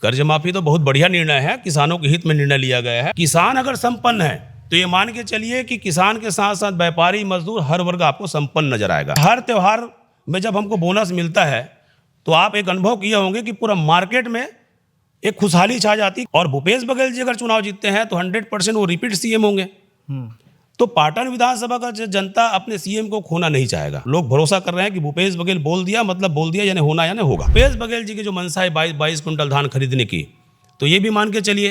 कर्ज माफी तो बहुत बढ़िया निर्णय है, किसानों के हित में निर्णय लिया गया है। किसान अगर संपन्न है तो ये मान के चलिए कि किसान के साथ साथ व्यापारी, मजदूर, हर वर्ग आपको संपन्न नजर आएगा। हर त्योहार में जब हमको बोनस मिलता है तो आप एक अनुभव किए होंगे कि पूरा मार्केट में एक खुशहाली छा जाती। और भूपेश बघेल जी अगर चुनाव जीतते हैं तो 100% वो रिपीट सीएम होंगे। तो पाटन विधानसभा का जनता अपने सीएम को खोना नहीं चाहेगा। लोग भरोसा कर रहे हैं कि भूपेश बघेल बोल दिया मतलब बोल दिया, यानी होना यानी होगा। भूपेश बघेल जी की जो मंशा है 22 कुंटल धान खरीदने की, तो ये भी मान के चलिए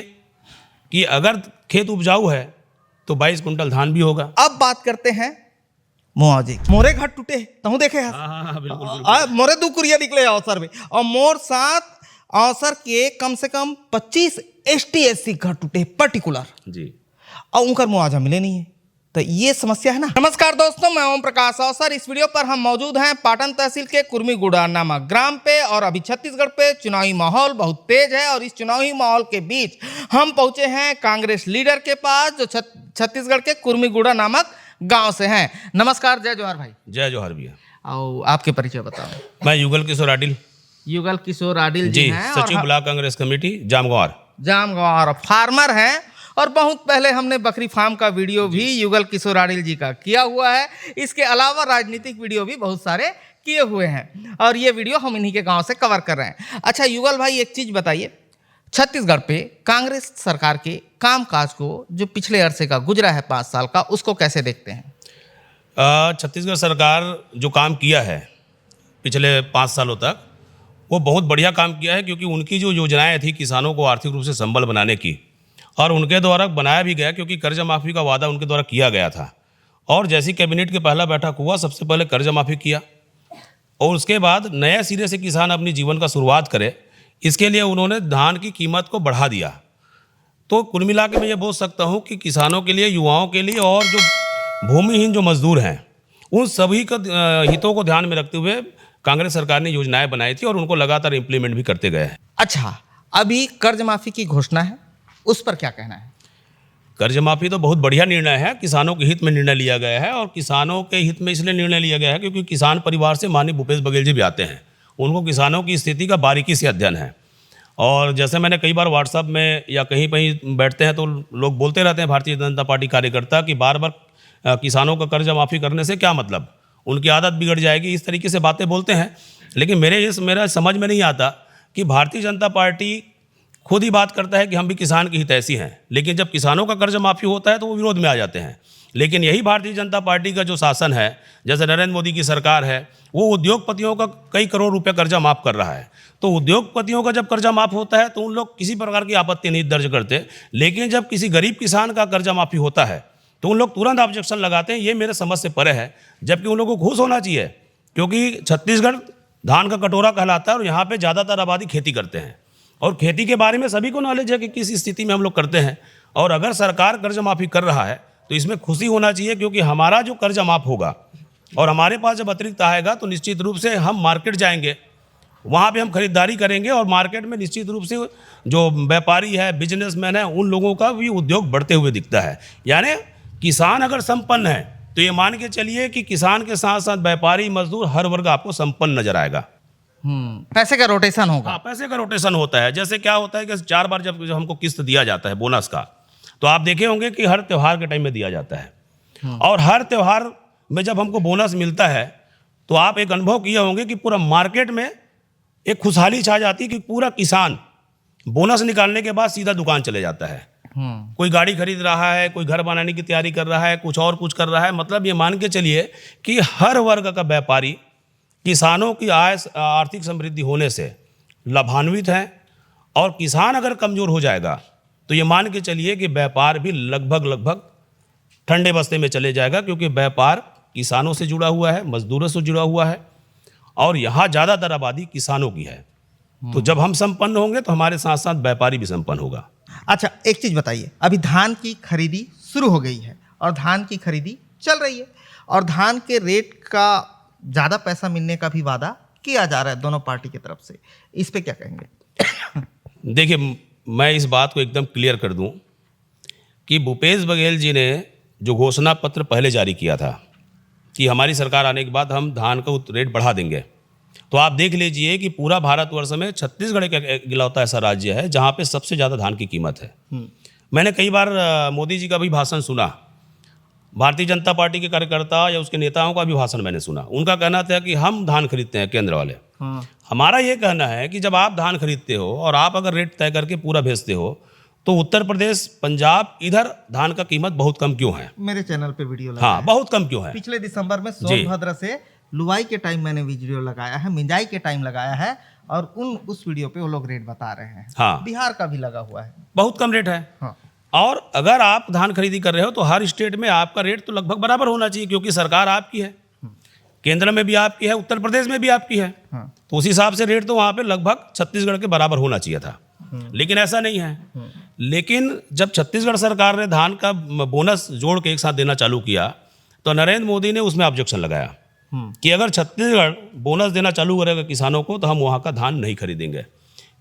कि अगर खेत उपजाऊ है तो 22 कुंटल धान भी होगा। अब बात करते हैं मुआवजे। मोरे घर टूटे तहु देखे है। हाँ, बिल्कुल। मोरे दू कुरिया निकले अवसर में, और मोर साथ अवसर के कम से कम 25 ST SC घर टूटे पर्टिकुलर जी, और उनका मुआवजा मिले नहीं है। तो ये समस्या है ना। नमस्कार दोस्तों, मैं ओम प्रकाश अवसर। इस वीडियो पर हम मौजूद हैं पाटन तहसील के कुर्मीगुड़ा नामक ग्राम पे, और अभी छत्तीसगढ़ पे चुनावी माहौल बहुत तेज है। और इस चुनावी माहौल के बीच हम पहुंचे हैं कांग्रेस लीडर के पास, जो छत्तीसगढ़ के कुर्मीगुड़ा नामक गांव से हैं। नमस्कार, जय जोहार भाई। जय जोहार भैया। और आपके परिचय बताओ। मैं युगल किशोर आडिल युगल किशोर आडिल जी हैं, सचिव ब्लॉक कांग्रेस कमेटी जामगंवार, फार्मर हैं। और बहुत पहले हमने बकरी फार्म का वीडियो भी युगल किशोर आडिल जी का किया हुआ है। इसके अलावा राजनीतिक वीडियो भी बहुत सारे किए हुए हैं, और ये वीडियो हम इन्हीं के गांव से कवर कर रहे हैं। अच्छा युगल भाई, एक चीज़ बताइए, छत्तीसगढ़ पे कांग्रेस सरकार के कामकाज को जो पिछले अरसे का गुजरा है 5 साल का, उसको कैसे देखते हैं? छत्तीसगढ़ सरकार जो काम किया है पिछले 5 सालों तक, वो बहुत बढ़िया काम किया है, क्योंकि उनकी जो योजनाएं थी किसानों को आर्थिक रूप से संबल बनाने की, और उनके द्वारा बनाया भी गया, क्योंकि कर्ज माफ़ी का वादा उनके द्वारा किया गया था। और जैसी कैबिनेट के पहला बैठक हुआ, सबसे पहले कर्ज माफ़ी किया, और उसके बाद नए सिरे से किसान अपनी जीवन का शुरुआत करे, इसके लिए उन्होंने धान की कीमत को बढ़ा दिया। तो कुल मिला के मैं ये बोल सकता हूँ कि किसानों के लिए, युवाओं के लिए, और जो भूमिहीन जो मजदूर हैं, उन सभी का हितों को ध्यान में रखते हुए कांग्रेस सरकार ने योजनाएं बनाई थी, और उनको लगातार इम्प्लीमेंट भी करते गए हैं। अच्छा, अभी कर्ज माफी की घोषणा है, उस पर क्या कहना है? कर्ज माफी तो बहुत बढ़िया निर्णय है, किसानों के हित में निर्णय लिया गया है। और किसानों के हित में इसलिए निर्णय लिया गया है क्योंकि किसान परिवार से माननीय भूपेश बघेल जी भी आते हैं। उनको किसानों की स्थिति का बारीकी से अध्ययन है। और जैसे मैंने कई बार व्हाट्सएप में या कहीं कहीं बैठते हैं तो लोग बोलते रहते हैं, भारतीय जनता पार्टी कार्यकर्ता, कि बार बार किसानों का कर्ज माफ़ी करने से क्या मतलब, उनकी आदत बिगड़ जाएगी, इस तरीके से बातें बोलते हैं। लेकिन मेरा समझ में नहीं आता कि भारतीय जनता पार्टी खुद ही बात करता है कि हम भी किसान की हितैषी हैं, लेकिन जब किसानों का कर्ज माफ़ी होता है तो वो विरोध में आ जाते हैं। लेकिन यही भारतीय जनता पार्टी का जो शासन है, जैसे नरेंद्र मोदी की सरकार है, वो उद्योगपतियों का कई करोड़ रुपए कर्जा माफ़ कर रहा है। तो उद्योगपतियों का जब कर्जा माफ़ होता है तो उन लोग किसी प्रकार की आपत्ति नहीं दर्ज करते, लेकिन जब किसी गरीब किसान का कर्जा माफ़ी होता है तो उन लोग तुरंत ऑब्जेक्शन लगाते हैं। ये मेरे समझ से परे है, जबकि उन लोगों को खुश होना चाहिए, क्योंकि छत्तीसगढ़ धान का कटोरा कहलाता है और यहाँ पर ज़्यादातर आबादी खेती करते हैं, और खेती के बारे में सभी को नॉलेज है कि किस स्थिति में हम लोग करते हैं। और अगर सरकार कर्ज माफ़ी कर रहा है तो इसमें खुशी होना चाहिए, क्योंकि हमारा जो कर्ज माफ़ होगा और हमारे पास जब अतिरिक्त आएगा तो निश्चित रूप से हम मार्केट जाएंगे, वहाँ पे हम खरीदारी करेंगे, और मार्केट में निश्चित रूप से जो व्यापारी है, बिजनेसमैन है, उन लोगों का भी उद्योग बढ़ते हुए दिखता है। यानी किसान अगर संपन्न है तो ये मान के चलिए कि किसान के साथ साथ व्यापारी, मजदूर, हर वर्ग आपको संपन्न नजर आएगा। पैसे का रोटेशन होगा। हाँ, पैसे का रोटेशन होता है। जैसे क्या होता है कि 4 बार जब हमको किस्त दिया जाता है बोनस का, तो आप देखे होंगे कि हर त्यौहार के टाइम में दिया जाता है। और हर त्यौहार में जब हमको बोनस मिलता है तो आप एक अनुभव किए होंगे कि पूरा मार्केट में एक खुशहाली छा जाती है, कि पूरा किसान बोनस निकालने के बाद सीधा दुकान चले जाता है। कोई गाड़ी खरीद रहा है, कोई घर बनाने की तैयारी कर रहा है, कुछ और कुछ कर रहा है। मतलब ये मान के चलिए कि हर वर्ग का व्यापारी किसानों की आय, आर्थिक समृद्धि होने से लाभान्वित हैं। और किसान अगर कमज़ोर हो जाएगा तो ये मान के चलिए कि व्यापार भी लगभग ठंडे बस्ते में चले जाएगा, क्योंकि व्यापार किसानों से जुड़ा हुआ है, मजदूरों से जुड़ा हुआ है, और यहाँ ज़्यादातर आबादी किसानों की है। तो जब हम संपन्न होंगे तो हमारे साथ साथ व्यापारी भी संपन्न होगा। अच्छा, एक चीज़ बताइए, अभी धान की खरीदी शुरू हो गई है और धान की खरीदी चल रही है, और धान के रेट का ज़्यादा पैसा मिलने का भी वादा किया जा रहा है दोनों पार्टी की तरफ से। इस पे क्या कहेंगे? देखिए, मैं इस बात को एकदम क्लियर कर दूं कि भूपेश बघेल जी ने जो घोषणा पत्र पहले जारी किया था कि हमारी सरकार आने के बाद हम धान का रेट बढ़ा देंगे, तो आप देख लीजिए कि पूरा भारतवर्ष में छत्तीसगढ़ एक इकलौता ऐसा राज्य है जहाँ पे सबसे ज़्यादा धान की कीमत है। मैंने कई बार मोदी जी का भी भाषण सुना, भारतीय जनता पार्टी के कार्यकर्ता या उसके नेताओं का भी भाषण मैंने सुना। उनका कहना था कि हम धान खरीदते हैं केंद्र वाले। हमारा ये कहना है कि जब आप धान खरीदते हो और आप अगर रेट तय करके पूरा भेजते हो तो उत्तर प्रदेश, पंजाब, इधर धान का कीमत बहुत कम क्यों है? मेरे चैनल पे वीडियो लगाया हाँ, बहुत कम क्यों है? पिछले दिसंबर में सोनभद्र से लुवाई के टाइम मैंने वीडियो लगाया है, मिंजाई के टाइम लगाया है, और उस वीडियो पे वो लोग रेट बता रहे हैं। हाँ, बिहार का भी लगा हुआ है, बहुत कम रेट है। हाँ। और अगर आप धान खरीदी कर रहे हो तो हर स्टेट में आपका रेट तो लगभग बराबर होना चाहिए, क्योंकि सरकार आपकी है, केंद्र में भी आपकी है, उत्तर प्रदेश में भी आपकी है। तो उस हिसाब से रेट तो वहाँ पे लगभग छत्तीसगढ़ के बराबर होना चाहिए था, लेकिन ऐसा नहीं है। लेकिन जब छत्तीसगढ़ सरकार ने धान का बोनस जोड़ के एक साथ देना चालू किया तो नरेंद्र मोदी ने उसमें ऑब्जेक्शन लगाया कि अगर छत्तीसगढ़ बोनस देना चालू करेगा किसानों को तो हम वहाँ का धान नहीं खरीदेंगे,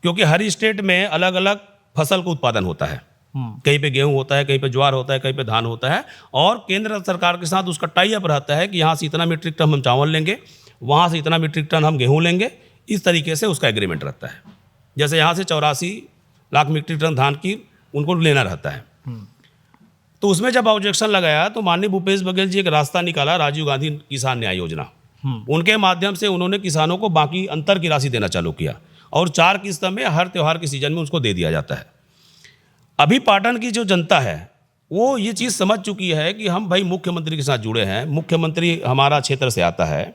क्योंकि हर स्टेट में अलग अलग फसल का उत्पादन होता है। कहीं पे गेहूं होता है, कहीं पे ज्वार होता है, कहीं पे धान होता है, और केंद्र सरकार के साथ उसका टाई अप रहता है कि यहाँ से इतना मीट्रिक टन हम चावल लेंगे, वहाँ से इतना मीट्रिक टन हम गेहूँ लेंगे। इस तरीके से उसका एग्रीमेंट रहता है। जैसे यहाँ से 84 लाख मीट्रिक टन धान की उनको लेना रहता है। तो उसमें जब ऑब्जेक्शन लगाया तो माननीय भूपेश बघेल जी एक रास्ता निकाला, राजीव गांधी किसान न्याय योजना। उनके माध्यम से उन्होंने किसानों को बाकी अंतर की राशि देना चालू किया, और 4 किस्त में हर त्यौहार के सीजन में उसको दे दिया जाता है। अभी पाटन की जो जनता है वो ये चीज़ समझ चुकी है कि हम भाई मुख्यमंत्री के साथ जुड़े हैं, मुख्यमंत्री हमारा क्षेत्र से आता है,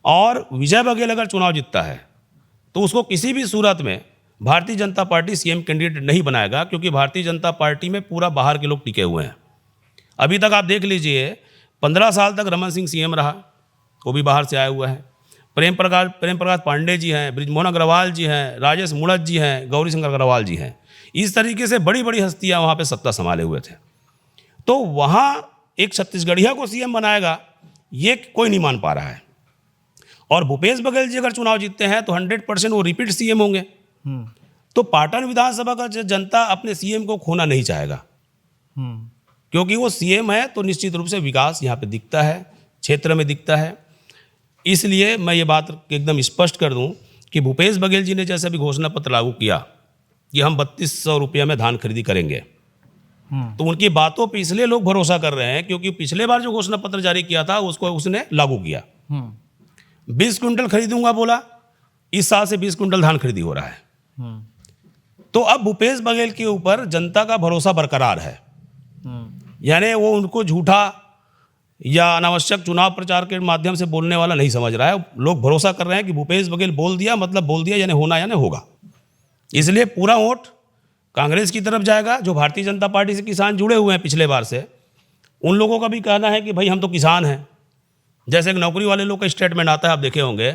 और विजय बघेल अगर चुनाव जीतता है तो उसको किसी भी सूरत में Bharatiya Janata party CM candidate नहीं बनाएगा, क्योंकि भारतीय जनता पार्टी में पूरा बाहर के लोग टिके हुए हैं। अभी तक आप देख लीजिए 15 साल तक रमन सिंह सीएम रहा, वो भी बाहर से आया हुआ है। प्रेम प्रकाश पांडे जी हैं, बृजमोहन अग्रवाल जी हैं, राजेश मुणत जी हैं, गौरी शंकर अग्रवाल जी हैं। इस तरीके से बड़ी बड़ी हस्तियां वहाँ पे सत्ता संभाले हुए थे। तो वहाँ एक छत्तीसगढ़िया को सीएम बनाएगा ये कोई नहीं मान पा रहा है। और भूपेश बघेल जी अगर चुनाव जीतते हैं तो 100% वो रिपीट सीएम होंगे। तो पाटन विधानसभा का जनता अपने सीएम को खोना नहीं चाहेगा, क्योंकि वो सीएम है तो निश्चित रूप से विकास यहाँ पे दिखता है, क्षेत्र में दिखता है। इसलिए मैं ये बात एकदम स्पष्ट कर दूं कि भूपेश बघेल जी ने जैसे अभी घोषणा पत्र लागू किया कि हम 3200 रुपये में धान खरीदी करेंगे, तो उनकी बातों पे इसलिए लोग भरोसा कर रहे हैं क्योंकि पिछले बार जो घोषणा पत्र जारी किया था उसको उसने लागू किया। 20 क्विंटल खरीदूंगा बोला, इस साल से 20 क्विंटल धान खरीदी हो रहा है। तो अब भूपेश बघेल के ऊपर जनता का भरोसा बरकरार है, यानी वो उनको झूठा या अनावश्यक चुनाव प्रचार के माध्यम से बोलने वाला नहीं समझ रहा है। लोग भरोसा कर रहे हैं कि भूपेश बघेल बोल दिया मतलब बोल दिया, यानी होना यानी होगा। इसलिए पूरा वोट कांग्रेस की तरफ जाएगा। जो भारतीय जनता पार्टी से किसान जुड़े हुए हैं पिछले बार से, उन लोगों का भी कहना है कि भाई हम तो किसान हैं। जैसे एक नौकरी वाले लोग का स्टेटमेंट आता है, आप देखे होंगे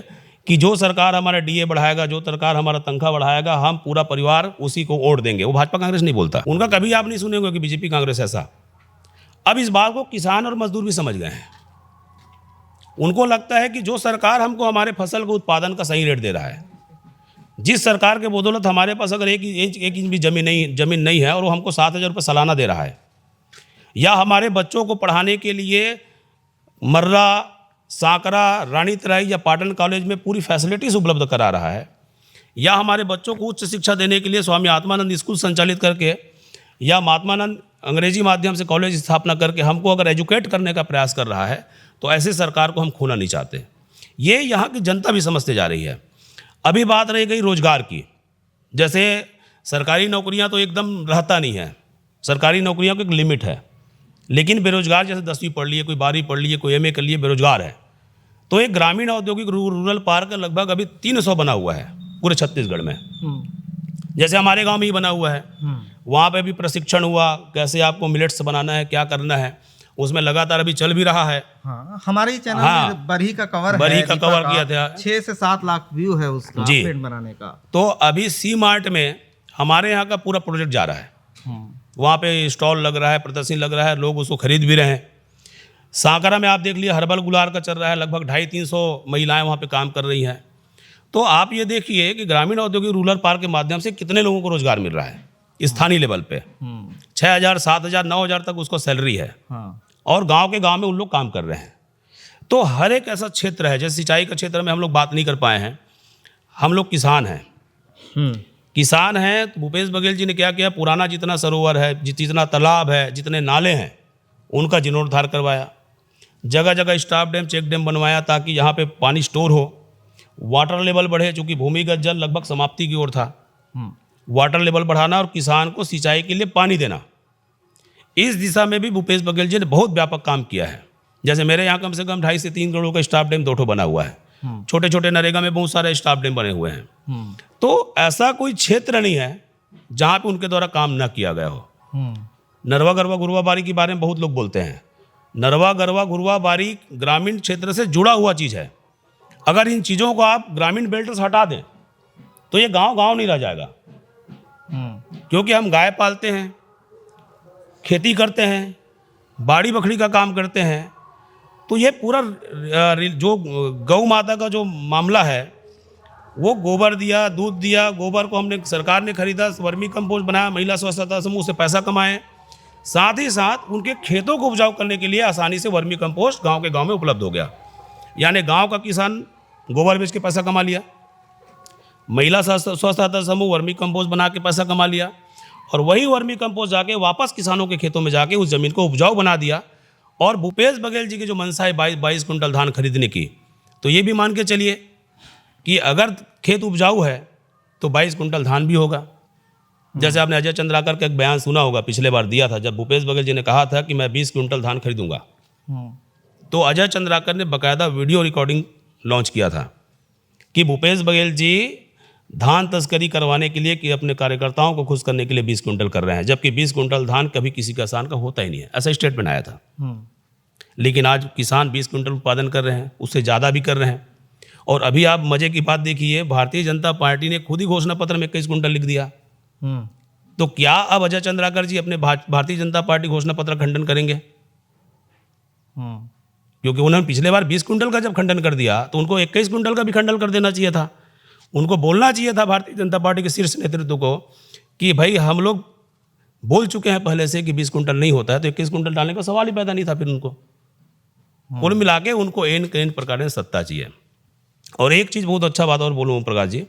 कि जो सरकार हमारा डीए बढ़ाएगा, जो सरकार हमारा तनख्वाह बढ़ाएगा, हम पूरा परिवार उसी को वोट देंगे। वो भाजपा कांग्रेस नहीं बोलता, उनका कभी आप नहीं सुनेंगे कि बीजेपी कांग्रेस ऐसा। अब इस बात को किसान और मजदूर भी समझ गए हैं। उनको लगता है कि जो सरकार हमको हमारे फसल के उत्पादन का सही रेट दे रहा है, जिस सरकार के बदौलत हमारे पास अगर एक इंच भी जमीन नहीं है और वो हमको 7,000 रुपये सालाना दे रहा है, या हमारे बच्चों को पढ़ाने के लिए मर्रा, सांकरा, रानी तराई या पाटन कॉलेज में पूरी फैसिलिटीज़ उपलब्ध करा रहा है, या हमारे बच्चों को उच्च शिक्षा देने के लिए स्वामी आत्मानंद स्कूल संचालित करके या महात्मानंद अंग्रेजी माध्यम से कॉलेज स्थापना करके हमको अगर एजुकेट करने का प्रयास कर रहा है, तो ऐसे सरकार को हम खोना नहीं चाहते। ये यहाँ की जनता भी समझते जा रही है। अभी बात रह गई रोजगार की। जैसे सरकारी नौकरियाँ तो एकदम रहता नहीं है, सरकारी नौकरियों की एक लिमिट है, लेकिन बेरोजगार जैसे 10वीं पढ़ लिए, कोई 12वीं पढ़ लिए, कोई MA कर लिए, बेरोजगार है। तो एक ग्रामीण औद्योगिक रूरल पार्क लगभग अभी 300 बना हुआ है पूरे छत्तीसगढ़ में। जैसे हमारे गांव में ही बना हुआ है, वहाँ पे भी प्रशिक्षण हुआ कैसे आपको मिलेट्स बनाना है, क्या करना है, उसमें लगातार अभी चल भी रहा है। हाँ, हमारे ही चैनल में बरही का कवर किया था, 6 से 7 लाख व्यू है उसका पेड़ बनाने का। तो अभी सी मार्ट में हमारे यहाँ का पूरा प्रोजेक्ट जा रहा है, वहाँ पे स्टॉल लग रहा है, प्रदर्शनी लग रहा है, लोग उसको खरीद भी रहे हैं। सांकरा में आप देख लिए हर्बल गुलार का चल रहा है, लगभग 250-300 महिलाएं वहाँ पे काम कर रही हैं। तो आप ये देखिए कि ग्रामीण औद्योगिक रूरल पार्क के माध्यम से कितने लोगों को रोजगार मिल रहा है स्थानीय लेवल पे। 6,000, 7,000, 9,000 तक उसको सैलरी है, और गांव के गांव में उन लोग काम कर रहे हैं। तो हर एक ऐसा क्षेत्र है, जैसे सिंचाई का क्षेत्र में हम लोग बात नहीं कर पाए हैं, हम लोग किसान हैं। किसान हैं तो भूपेश बघेल जी ने क्या किया, पुराना जितना सरोवर है, जितना तालाब है, जितने नाले हैं, उनका जीर्णोद्धार करवाया। जगह जगह स्टॉप डैम, चेक डैम बनवाया ताकि यहाँ पे पानी स्टोर हो, वाटर लेवल बढ़े, चूँकि भूमिगत जल लगभग समाप्ति की ओर था। वाटर लेवल बढ़ाना और किसान को सिंचाई के लिए पानी देना, इस दिशा में भी भूपेश बघेल जी ने बहुत व्यापक काम किया है। जैसे मेरे यहाँ कम से कम 2.5 से 3 करोड़ का स्टॉप डैम 2 ठो बना हुआ है। छोटे छोटे नरेगा में बहुत सारे स्टॉप डैम बने हुए हैं। तो ऐसा कोई क्षेत्र नहीं है जहाँ पे उनके द्वारा काम न किया गया हो। नरवा गरवा घुरवा बारी के बारे में बहुत लोग बोलते हैं। नरवा गरवा घुरवा बारी ग्रामीण क्षेत्र से जुड़ा हुआ चीज़ है। अगर इन चीज़ों को आप ग्रामीण बेल्ट से हटा दें तो ये गांव गांव नहीं रह जाएगा। क्योंकि हम गाय पालते हैं, खेती करते हैं, बाड़ी बकरी का काम करते हैं, तो ये पूरा जो गौ माता का जो मामला है, वो गोबर दिया, दूध दिया, गोबर को हमने सरकार ने खरीदा, वर्मी कंपोस्ट बनाया, महिला स्वच्छता समूह से पैसा कमाए, साथ ही साथ उनके खेतों को उपजाऊ करने के लिए आसानी से वर्मी कंपोस्ट गांव के गांव में उपलब्ध हो गया। यानी गांव का किसान गोबर बेच के पैसा कमा लिया, महिला स्वच्छता समूह वर्मी कंपोस्ट बना के पैसा कमा लिया, और वही वर्मी कंपोस्ट जाके वापस किसानों के खेतों में जाके उस ज़मीन को उपजाऊ बना दिया। और भूपेश बघेल जी की जो मंशा है 22 कुंटल धान खरीदने की, तो ये भी मान के चलिए कि अगर खेत उपजाऊ है तो 22 कुंटल धान भी होगा। जैसे आपने अजय चंद्राकर का एक बयान सुना होगा, पिछले बार दिया था, जब भूपेश बघेल जी ने कहा था कि मैं 20 कुंटल धान खरीदूंगा, तो अजय चंद्राकर ने बाकायदा वीडियो रिकॉर्डिंग लॉन्च किया था कि भूपेश बघेल जी धान तस्करी करवाने के लिए, कि अपने कार्यकर्ताओं को खुश करने के लिए 20 कुंटल कर रहे हैं, जबकि 20 कुंटल धान कभी किसी किसान का होता ही नहीं है। ऐसा स्टेटमेंट आया था। लेकिन आज किसान 20 कुंटल उत्पादन कर रहे हैं, उससे ज़्यादा भी कर रहे हैं। और अभी आप मज़े की बात देखिए, भारतीय जनता पार्टी ने खुद ही घोषणा पत्र में 21 कुंटल लिख दिया। तो क्या अब अजय चंद्राकर जी अपने भारतीय जनता पार्टी घोषणा पत्र खंडन करेंगे? क्योंकि उन्होंने पिछले बार 20 कुंटल का जब खंडन कर दिया तो उनको 21 कुंटल का भी खंडन कर देना चाहिए था। उनको बोलना चाहिए था भारतीय जनता पार्टी के शीर्ष नेतृत्व को कि भाई हम लोग बोल चुके हैं पहले से कि 20 कुंटल नहीं होता है, तो 21 कुंटल डालने का सवाल ही पैदा नहीं था फिर उनको। कुल मिला के उनको एन प्रकार से सत्ता चाहिए। और एक चीज़ बहुत अच्छा बात और बोलूँ ओम प्रकाश जी,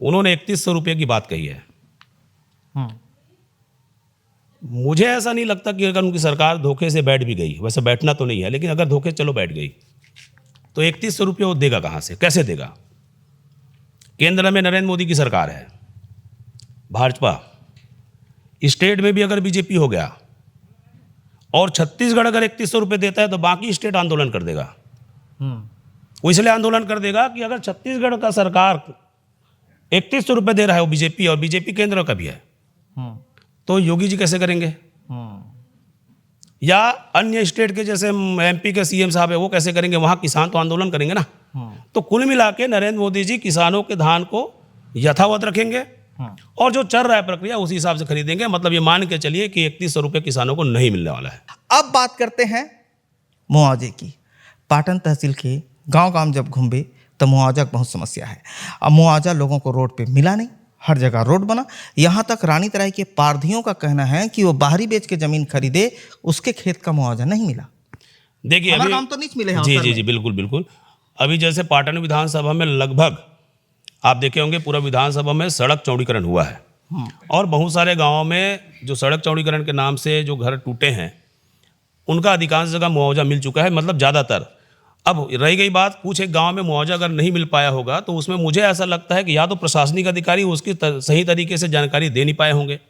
उन्होंने 3100 रुपये की बात कही है। मुझे ऐसा नहीं लगता कि अगर उनकी सरकार धोखे से बैठ भी गई, वैसे बैठना तो नहीं है, लेकिन अगर धोखे चलो बैठ गई तो 3100 रुपये वो देगा कहाँ से, कैसे देगा? केंद्र में नरेंद्र मोदी की सरकार है, भाजपा, स्टेट में भी अगर बीजेपी हो गया और छत्तीसगढ़ अगर 3100 रुपये देता है तो बाकी स्टेट आंदोलन कर देगा। वो इसलिए आंदोलन कर देगा कि अगर छत्तीसगढ़ का सरकार 3100 रुपये दे रहा है, वो बीजेपी, और बीजेपी केंद्र का भी है, तो योगी जी कैसे करेंगे? या अन्य स्टेट के जैसे एमपी के सीएम साहब है, वो कैसे करेंगे? वहाँ किसान तो आंदोलन करेंगे ना। तो कुल मिला के नरेंद्र मोदी जी किसानों के धान को यथावत रखेंगे और जो चल रहा है प्रक्रिया उसी हिसाब से खरीदेंगे। मतलब ये मान के चलिए कि 3100 रुपये किसानों को नहीं मिलने वाला है। अब बात करते हैं मुआवजे की। पाटन तहसील के गांव-गांव जब घूमे तो मुआवजा की बहुत समस्या है। अब मुआवजा लोगों को रोड पे मिला नहीं, हर जगह रोड बना। यहाँ तक रानी तराई के पारधियों का कहना है कि वो बाहरी बेच के जमीन खरीदे, उसके खेत का मुआवजा नहीं मिला। देखिए अभी काम तो नहीं मिले। जी बिल्कुल बिल्कुल। अभी जैसे पाटन विधानसभा में लगभग आप देखे होंगे पूरा विधानसभा में सड़क चौड़ीकरण हुआ है, और बहुत सारे गाँवों में जो सड़क चौड़ीकरण के नाम से जो घर टूटे हैं उनका अधिकांश जगह मुआवजा मिल चुका है, मतलब ज़्यादातर। अब रही गई बात, कुछ एक गांव में मुआवजा अगर नहीं मिल पाया होगा तो उसमें मुझे ऐसा लगता है कि या तो प्रशासनिक अधिकारी उसकी सही तरीके से जानकारी दे नहीं पाए होंगे,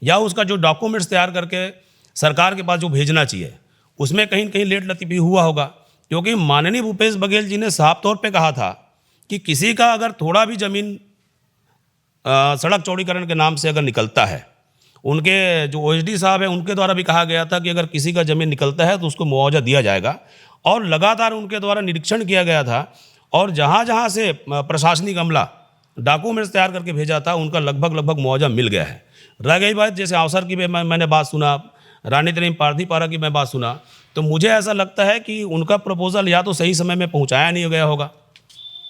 या उसका जो डॉक्यूमेंट्स तैयार करके सरकार के पास जो भेजना चाहिए उसमें कहीं कहीं लेट लतीफ़ी हुआ होगा। क्योंकि माननीय भूपेश बघेल जी ने साफ तौर पे कहा था कि किसी का अगर थोड़ा भी ज़मीन सड़क चौड़ीकरण के नाम से अगर निकलता है, उनके जो ओएसडी साहब हैं उनके द्वारा भी कहा गया था कि अगर किसी का ज़मीन निकलता है तो उसको मुआवजा दिया जाएगा, और लगातार उनके द्वारा निरीक्षण किया गया था, और जहाँ जहाँ से प्रशासनिक अमला डॉक्यूमेंट्स तैयार करके भेजा था उनका लगभग मुआवजा मिल गया है। रह गई बात, जैसे अवसर की भी मैंने बात सुना, रानी तराई पारधी पारा की मैं बात सुना, तो मुझे ऐसा लगता है कि उनका प्रपोजल या तो सही समय में पहुँचाया नहीं गया होगा,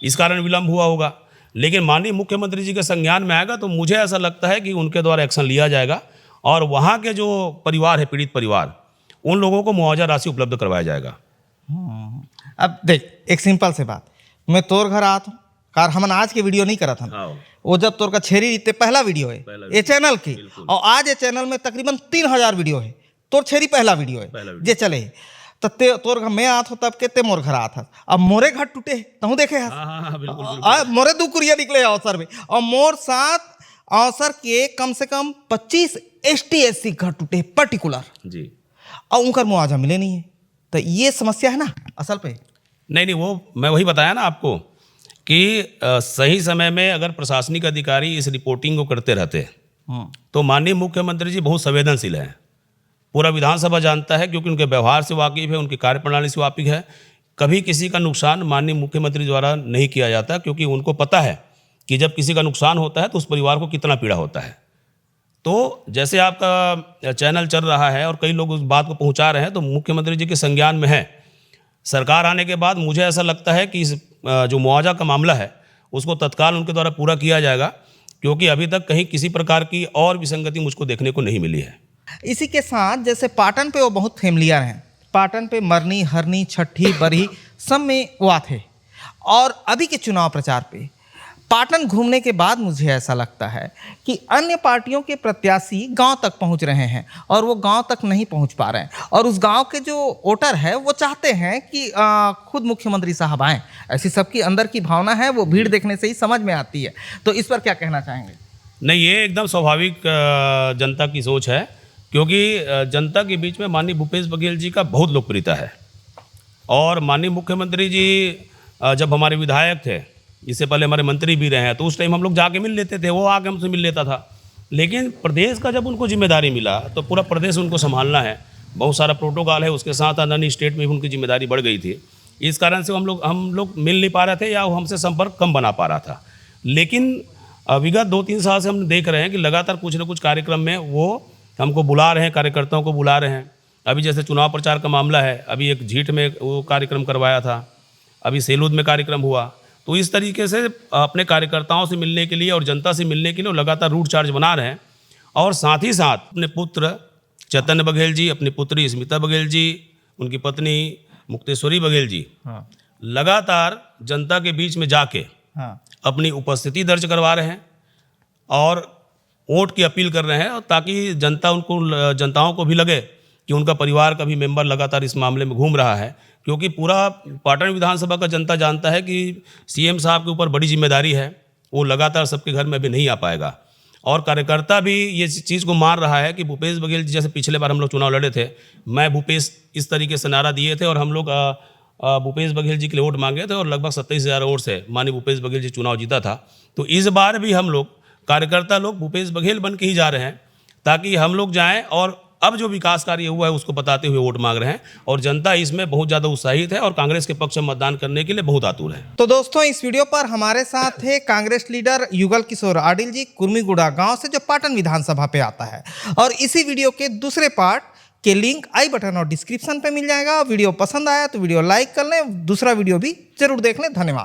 इस कारण विलम्ब हुआ होगा। लेकिन माननीय मुख्यमंत्री जी के संज्ञान में आएगा तो मुझे ऐसा लगता है कि उनके द्वारा एक्शन लिया जाएगा, और वहाँ के जो परिवार है, पीड़ित परिवार, उन लोगों को मुआवजा राशि उपलब्ध करवाया जाएगा। अब देख एक सिंपल से बात, मैं तोर घर आता हूँ कार हमन आज के वीडियो नहीं करा था, वो जब तोर का छेरी रीते पहला वीडियो है ये चैनल की, और आज ये चैनल में तकरीबन 3000 वीडियो है, तोर छेरी पहला वीडियो है जे चले है। तो तोर घर मैं आत हो तब के ते मोर घर आत हस, अब मोरे घर टूटे तहु देखे हस, मोरे 2 कुरिया निकले अवसर में, और मोर साथ अवसर के कम से कम 25 ST SC घर टूटे पर्टिकुलर जी, और उनका मुआवजा मिले नहीं है। तो ये समस्या है ना असल पे। नहीं, वो मैं वही बताया ना आपको कि सही समय में अगर प्रशासनिक अधिकारी इस रिपोर्टिंग को करते रहते तो माननीय मुख्यमंत्री जी बहुत संवेदनशील हैं, पूरा विधानसभा जानता है क्योंकि उनके व्यवहार से वाकिफ है, उनकी कार्यप्रणाली से वाकिफ है। कभी किसी का नुकसान माननीय मुख्यमंत्री द्वारा नहीं किया जाता, क्योंकि उनको पता है कि जब किसी का नुकसान होता है तो उस परिवार को कितना पीड़ा होता है। तो जैसे आपका चैनल चल रहा है और कई लोग उस बात को पहुंचा रहे हैं, तो मुख्यमंत्री जी के संज्ञान में है। सरकार आने के बाद मुझे ऐसा लगता है कि इस जो मुआवजा का मामला है उसको तत्काल उनके द्वारा पूरा किया जाएगा, क्योंकि अभी तक कहीं किसी प्रकार की और विसंगति मुझको देखने को नहीं मिली है। इसी के साथ जैसे पाटन पे वो बहुत फेमिलियर हैं, पाटन पे मरनी हरनी छठी बरही सब में वो आते, और अभी के चुनाव प्रचार पे पाटन घूमने के बाद मुझे ऐसा लगता है कि अन्य पार्टियों के प्रत्याशी गांव तक पहुंच रहे हैं और वो गांव तक नहीं पहुंच पा रहे हैं, और उस गांव के जो वोटर है वो चाहते हैं कि खुद मुख्यमंत्री साहब आएँ। ऐसी सबकी अंदर की भावना है, वो भीड़ देखने से ही समझ में आती है। तो इस पर क्या कहना चाहेंगे? नहीं, ये एकदम स्वाभाविक जनता की सोच है, क्योंकि जनता के बीच में माननीय भूपेश बघेल जी का बहुत लोकप्रियता है, और माननीय मुख्यमंत्री जी जब हमारे विधायक थे, इससे पहले हमारे मंत्री भी रहे हैं, तो उस टाइम हम लोग जाके मिल लेते थे, वो आके हमसे मिल लेता था। लेकिन प्रदेश का जब उनको जिम्मेदारी मिला तो पूरा प्रदेश उनको संभालना है, बहुत सारा प्रोटोकॉल है, उसके साथ अन्य स्टेट में भी उनकी जिम्मेदारी बढ़ गई थी। इस कारण से हम लोग मिल नहीं पा रहे थे या वो हमसे संपर्क कम बना पा रहा था। लेकिन विगत 2-3 साल से हम देख रहे हैं कि लगातार कुछ न कुछ कार्यक्रम में वो हमको बुला रहे हैं, कार्यकर्ताओं को बुला रहे हैं। अभी जैसे चुनाव प्रचार का मामला है, अभी एक झीट में वो कार्यक्रम करवाया था, अभी सेलूद में कार्यक्रम हुआ। तो इस तरीके से अपने कार्यकर्ताओं से मिलने के लिए और जनता से मिलने के लिए लगातार रूट चार्ज बना रहे हैं, और साथ ही साथ अपने पुत्र चैतन्य बघेल जी, अपनी पुत्री स्मिता बघेल जी, उनकी पत्नी मुक्तेश्वरी बघेल जी लगातार जनता के बीच में जाके अपनी उपस्थिति दर्ज करवा रहे हैं और वोट की अपील कर रहे हैं, और ताकि जनताओं को भी लगे कि उनका परिवार का भी मेंबर लगातार इस मामले में घूम रहा है। क्योंकि पूरा पाटन विधानसभा का जनता जानता है कि सीएम साहब के ऊपर बड़ी जिम्मेदारी है, वो लगातार सबके घर में भी नहीं आ पाएगा, और कार्यकर्ता भी ये चीज़ को मान रहा है कि भूपेश बघेल जी, जैसे पिछले बार हम लोग चुनाव लड़े थे, मैं भूपेश इस तरीके से नारा दिए थे और हम लोग भूपेश बघेल जी के लिए वोट मांगे थे, और लगभग 27,000 वोट से माननीय भूपेश बघेल जी चुनाव जीता था। तो इस बार भी हम लोग कार्यकर्ता लोग भूपेश बघेल बन के ही जा रहे हैं, ताकि हम लोग जाएँ और अब जो विकास कार्य हुआ है उसको बताते हुए वोट मांग रहे हैं, और जनता इसमें बहुत ज़्यादा उत्साहित है और कांग्रेस के पक्ष में मतदान करने के लिए बहुत आतुर है। तो दोस्तों, इस वीडियो पर हमारे साथ थे कांग्रेस लीडर युगल किशोर आडिल जी, कुर्मीगुड़ा गांव से, जो पाटन विधानसभा पे आता है। और इसी वीडियो के दूसरे पार्ट के लिंक आई बटन और डिस्क्रिप्शन पे मिल जाएगा। वीडियो पसंद आया तो वीडियो लाइक कर लें, दूसरा वीडियो भी जरूर देख लें। धन्यवाद।